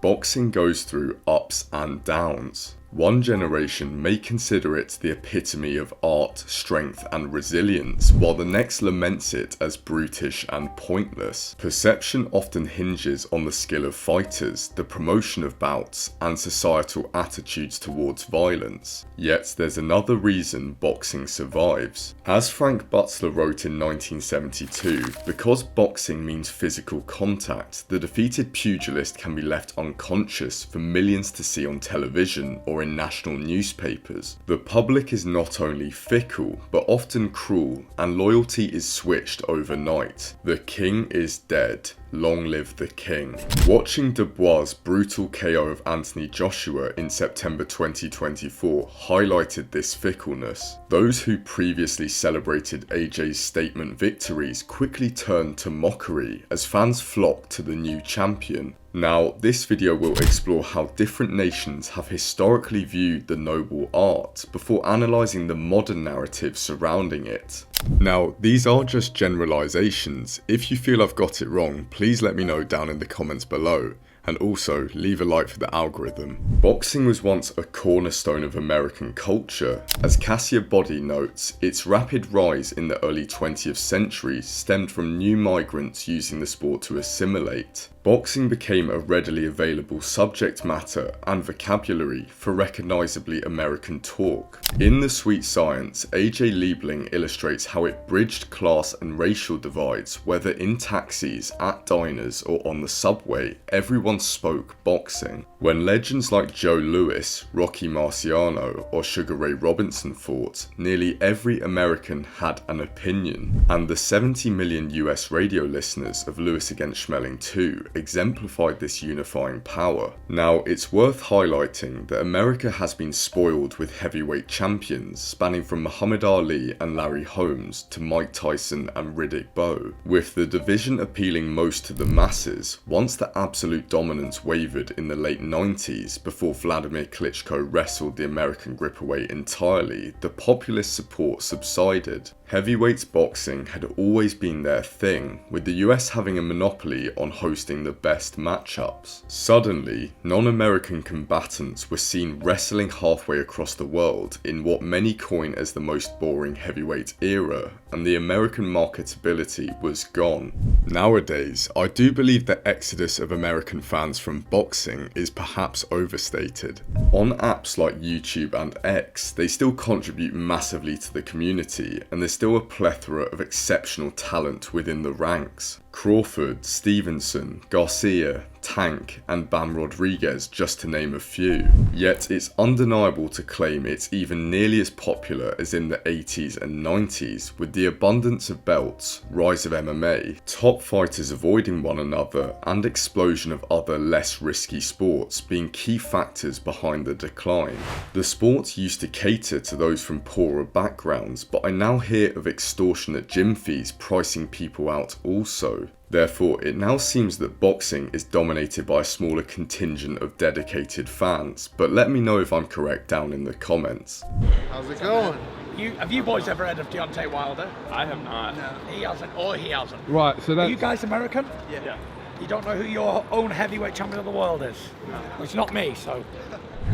Boxing goes through ups and downs. One generation may consider it the epitome of art, strength and resilience, while the next laments it as brutish and pointless. Perception often hinges on the skill of fighters, the promotion of bouts, and societal attitudes towards violence. Yet there's another reason boxing survives. As Frank Butzler wrote in 1972, because boxing means physical contact, the defeated pugilist can be left unconscious for millions to see on television or in national newspapers. The public is not only fickle, but often cruel, and loyalty is switched overnight. The king is dead. Long live the king. Watching Dubois' brutal KO of Anthony Joshua in September 2024 highlighted this fickleness. Those who previously celebrated AJ's statement victories quickly turned to mockery as fans flocked to the new champion. Now, this video will explore how different nations have historically viewed the noble art before analysing the modern narrative surrounding it. Now, these are just generalisations. If you feel I've got it wrong, please let me know down in the comments below. And also, leave a like for the algorithm. Boxing was once a cornerstone of American culture. As Cassia Body notes, its rapid rise in the early 20th century stemmed from new migrants using the sport to assimilate. Boxing became a readily available subject matter and vocabulary for recognisably American talk. In The Sweet Science, AJ Liebling illustrates how it bridged class and racial divides, whether in taxis, at diners or on the subway, everyone spoke boxing. When legends like Joe Louis, Rocky Marciano or Sugar Ray Robinson fought, nearly every American had an opinion, and the 70 million US radio listeners of Lewis Against Schmeling 2 exemplified this unifying power. Now, it's worth highlighting that America has been spoiled with heavyweight champions spanning from Muhammad Ali and Larry Holmes to Mike Tyson and Riddick Bowe, with the division appealing most to the masses. Once the absolute dominance wavered in the late 90s before Vladimir Klitschko wrestled the American grip away entirely, the populist support subsided. Heavyweight boxing had always been their thing, with the US having a monopoly on hosting the best matchups. Suddenly, non-American combatants were seen wrestling halfway across the world in what many coin as the most boring heavyweight era, and the American marketability was gone. Nowadays, I do believe the exodus of American fans from boxing is perhaps overstated. On apps like YouTube and X, they still contribute massively to the community, and there's still a plethora of exceptional talent within the ranks. Crawford, Stevenson, Garcia, Tank and Bam Rodriguez, just to name a few. Yet it's undeniable to claim it's even nearly as popular as in the 80s and 90s, with the abundance of belts, rise of MMA, top fighters avoiding one another, and explosion of other less risky sports being key factors behind the decline. The sport used to cater to those from poorer backgrounds, but I now hear of extortionate gym fees pricing people out also. Therefore, it now seems that boxing is dominated by a smaller contingent of dedicated fans, but let me know if I'm correct down in the comments. How's it going? Have you boys ever heard of Deontay Wilder? I have not. No. He hasn't. Right, so Are that's... you guys American? Yeah. You don't know who your own heavyweight champion of the world is? No. Well, it's not me, so...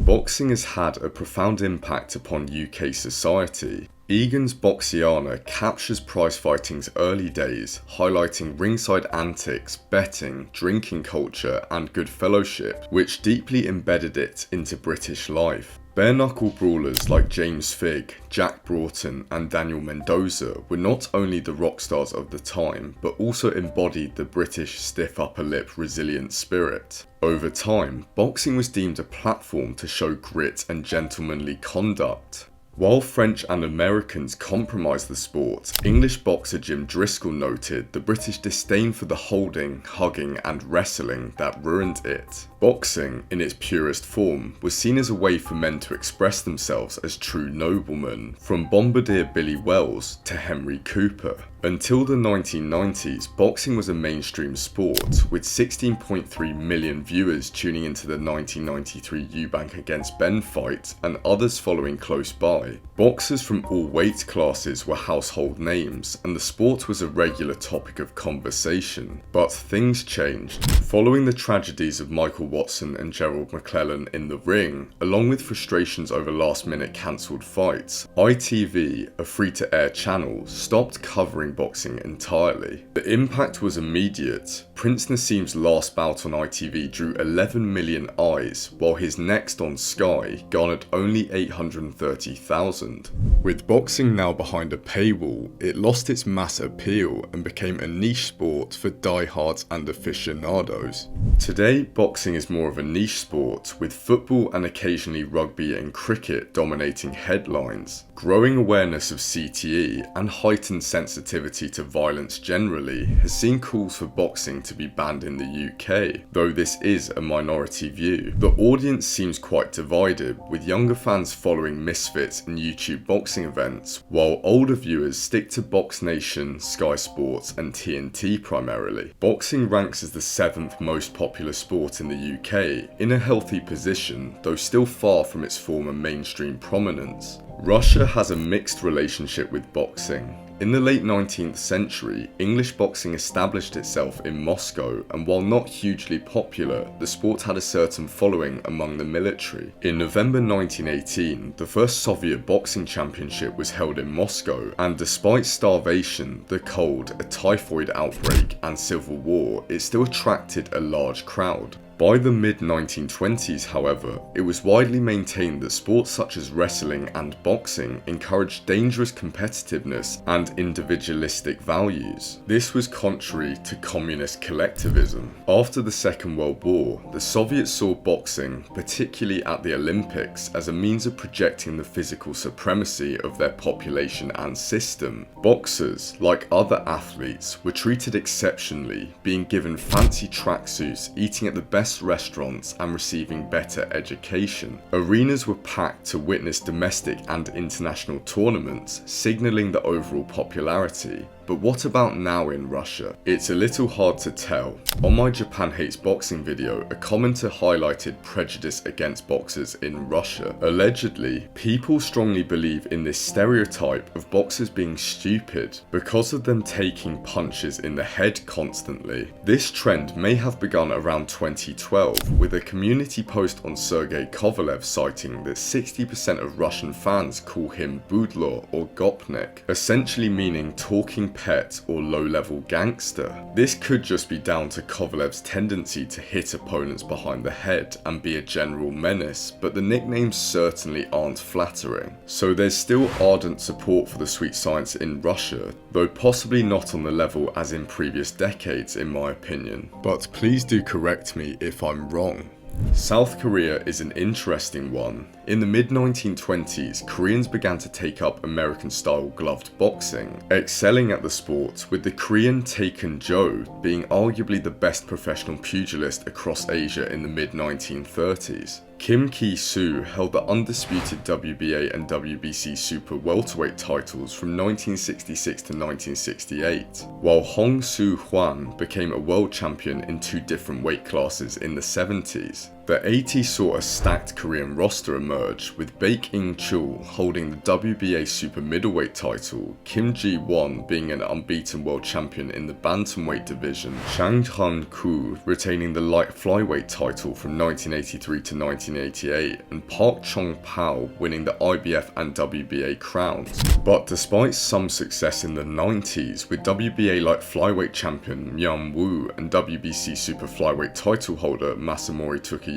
Boxing has had a profound impact upon UK society. Egan's Boxiana captures prize fighting's early days, highlighting ringside antics, betting, drinking culture and good fellowship, which deeply embedded it into British life. Bare-knuckle brawlers like James Figg, Jack Broughton and Daniel Mendoza were not only the rock stars of the time, but also embodied the British stiff upper lip resilient spirit. Over time, boxing was deemed a platform to show grit and gentlemanly conduct. While French and Americans compromised the sport, English boxer Jim Driscoll noted the British disdain for the holding, hugging and wrestling that ruined it. Boxing, in its purest form, was seen as a way for men to express themselves as true noblemen, from bombardier Billy Wells to Henry Cooper. Until the 1990s, boxing was a mainstream sport, with 16.3 million viewers tuning into the 1993 Eubank against Benn fight and others following close by. Boxers from all weight classes were household names, and the sport was a regular topic of conversation. But things changed. Following the tragedies of Michael Watson and Gerald McClellan in the ring, along with frustrations over last-minute cancelled fights, ITV, a free-to-air channel, stopped covering boxing entirely. The impact was immediate. Prince Naseem's last bout on ITV drew 11 million eyes, while his next on Sky garnered only 830,000. With boxing now behind a paywall, it lost its mass appeal and became a niche sport for diehards and aficionados. Today, boxing is more of a niche sport, with football and occasionally rugby and cricket dominating headlines. Growing awareness of CTE and heightened sensitivity to violence generally has seen calls for boxing to be banned in the UK, though this is a minority view. The audience seems quite divided, with younger fans following Misfits and YouTube boxing events, while older viewers stick to Box Nation, Sky Sports and TNT primarily. Boxing ranks as the 7th most popular sport in the UK, in a healthy position, though still far from its former mainstream prominence. Russia has a mixed relationship with boxing. In the late 19th century, English boxing established itself in Moscow, and while not hugely popular, the sport had a certain following among the military. In November 1918, the first Soviet boxing championship was held in Moscow, and despite starvation, the cold, a typhoid outbreak, and civil war, it still attracted a large crowd. By the mid-1920s, however, it was widely maintained that sports such as wrestling and boxing encouraged dangerous competitiveness and individualistic values. This was contrary to communist collectivism. After the Second World War, the Soviets saw boxing, particularly at the Olympics, as a means of projecting the physical supremacy of their population and system. Boxers, like other athletes, were treated exceptionally, being given fancy tracksuits, eating at the best restaurants and receiving better education. Arenas were packed to witness domestic and international tournaments, signalling the overall popularity. But what about now in Russia? It's a little hard to tell. On my Japan Hates Boxing video, a commenter highlighted prejudice against boxers in Russia. Allegedly, people strongly believe in this stereotype of boxers being stupid because of them taking punches in the head constantly. This trend may have begun around 2012, with a community post on Sergei Kovalev citing that 60% of Russian fans call him Budlo or Gopnik, essentially meaning talking pet or low-level gangster. This could just be down to Kovalev's tendency to hit opponents behind the head and be a general menace, but the nicknames certainly aren't flattering. So there's still ardent support for the sweet science in Russia, though possibly not on the level as in previous decades in my opinion. But please do correct me if I'm wrong. South Korea is an interesting one. In the mid-1920s, Koreans began to take up American-style gloved boxing, excelling at the sport, with the Korean Taekwon Jo being arguably the best professional pugilist across Asia in the mid-1930s. Kim Ki-soo held the undisputed WBA and WBC super welterweight titles from 1966 to 1968, while Hong Soo-hwan became a world champion in 2 different weight classes in the 70s. The 80s saw a stacked Korean roster emerge, with Baek-in Chul holding the WBA super middleweight title, Kim Ji-won being an unbeaten world champion in the bantamweight division, Chang Han-koo retaining the light flyweight title from 1983 to 1988, and Park Chong-pao winning the IBF and WBA crowns. But despite some success in the 90s, with WBA light flyweight champion Myung Woo and WBC super flyweight title holder Masamori Tukiyama,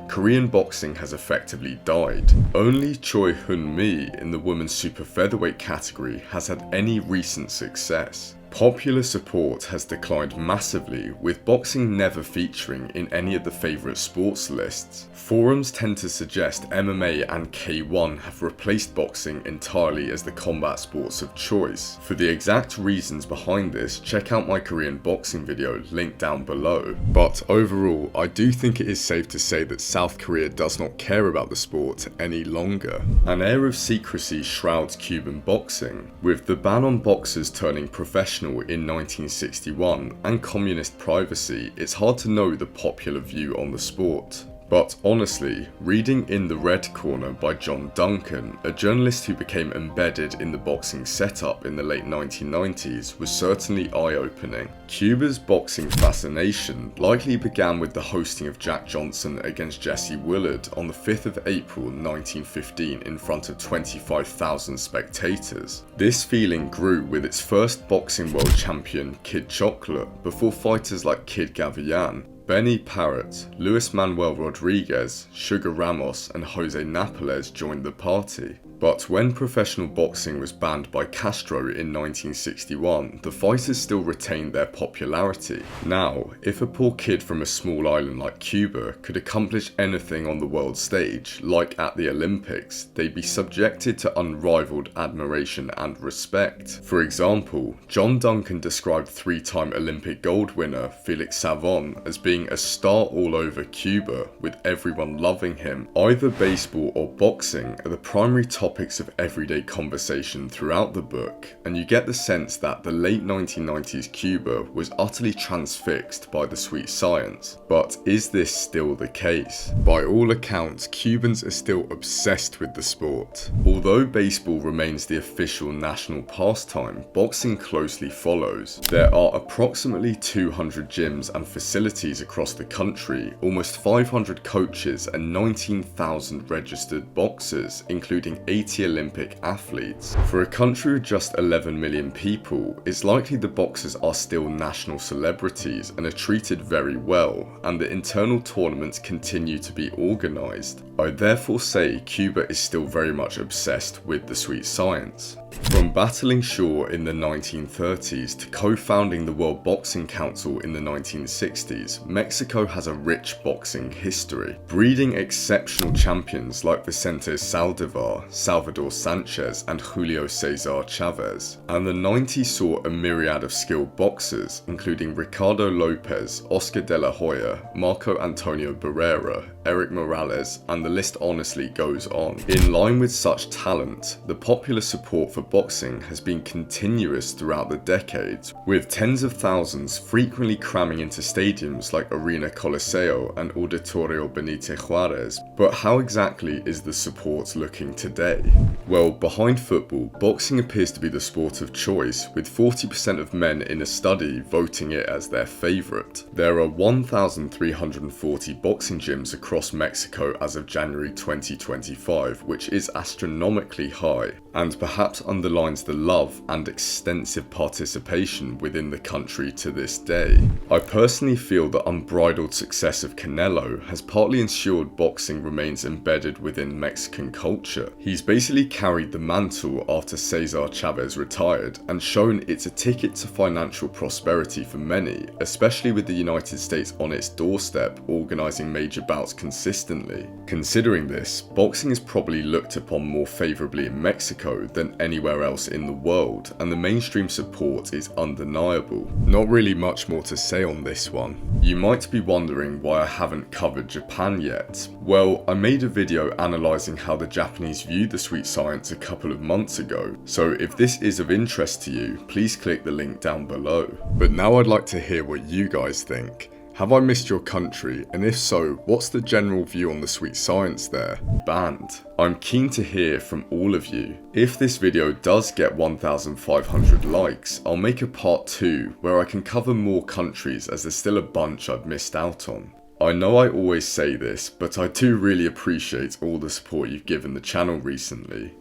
Korean boxing has effectively died. Only Choi Hun-mi in the women's super featherweight category has had any recent success. Popular support has declined massively, with boxing never featuring in any of the favourite sports lists. Forums tend to suggest MMA and K1 have replaced boxing entirely as the combat sports of choice. For the exact reasons behind this, check out my Korean boxing video linked down below. But overall, I do think it is safe to say that South Korea does not care about the sport any longer. An air of secrecy shrouds Cuban boxing, with the ban on boxers turning professional in 1961 and communist privacy. It's hard to know the popular view on the sport. But honestly, reading In the Red Corner by John Duncan, a journalist who became embedded in the boxing setup in the late 1990s, was certainly eye-opening. Cuba's boxing fascination likely began with the hosting of Jack Johnson against Jesse Willard on the 5th of April 1915 in front of 25,000 spectators. This feeling grew with its first boxing world champion, Kid Chocolate, before fighters like Kid Gavilan, Benny Parrott, Luis Manuel Rodriguez, Sugar Ramos and Jose Napoles joined the party. But when professional boxing was banned by Castro in 1961, the fighters still retained their popularity. Now, if a poor kid from a small island like Cuba could accomplish anything on the world stage, like at the Olympics, they'd be subjected to unrivaled admiration and respect. For example, John Duncan described three-time Olympic gold winner Felix Savon as being a star all over Cuba, with everyone loving him. Either baseball or boxing are the primary topics of everyday conversation throughout the book, and you get the sense that the late 1990s Cuba was utterly transfixed by the sweet science. But is this still the case? By all accounts, Cubans are still obsessed with the sport. Although baseball remains the official national pastime, boxing closely follows. There are approximately 200 gyms and facilities across the country, almost 500 coaches and 19,000 registered boxers, including 80 Olympic athletes. For a country with just 11 million people, it's likely the boxers are still national celebrities and are treated very well, and the internal tournaments continue to be organised. I therefore say Cuba is still very much obsessed with the sweet science. From battling Shaw in the 1930s to co-founding the World Boxing Council in the 1960s, Mexico has a rich boxing history, breeding exceptional champions like Vicente Saldivar, Salvador Sanchez and Julio Cesar Chavez. And the 90s saw a myriad of skilled boxers, including Ricardo Lopez, Oscar de la Hoya, Marco Antonio Barrera, Eric Morales, and the list honestly goes on. In line with such talent, the popular support for boxing has been continuous throughout the decades, with tens of thousands frequently cramming into stadiums like Arena Coliseo and Auditorio Benito Juarez. But how exactly is the support looking today? Well, behind football, boxing appears to be the sport of choice, with 40% of men in a study voting it as their favourite. There are 1,340 boxing gyms across Mexico as of January 2025, which is astronomically high, and perhaps underlines the love and extensive participation within the country to this day. I personally feel the unbridled success of Canelo has partly ensured boxing remains embedded within Mexican culture. He's basically carried the mantle after Cesar Chavez retired, and shown it's a ticket to financial prosperity for many, especially with the United States on its doorstep organising major bouts consistently. Considering this, boxing is probably looked upon more favourably in Mexico than anywhere else in the world, and the mainstream support is undeniable. Not really much more to say on this one. You might be wondering why I haven't covered Japan yet. Well, I made a video analysing how the Japanese viewed the sweet science a couple of months ago, so if this is of interest to you, please click the link down below. But now I'd like to hear what you guys think. Have I missed your country, and if so, what's the general view on the sweet science there? Banned? I'm keen to hear from all of you. If this video does get 1,500 likes, I'll make a part 2 where I can cover more countries, as there's still a bunch I've missed out on. I know I always say this, but I do really appreciate all the support you've given the channel recently.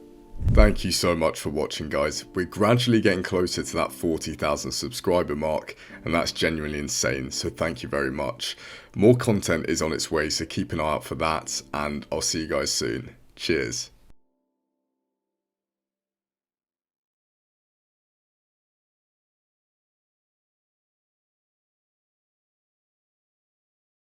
Thank you so much for watching, guys. We're gradually getting closer to that 40,000 subscriber mark, and that's genuinely insane, so thank you very much. More content is on its way, so keep an eye out for that, and I'll see you guys soon. Cheers.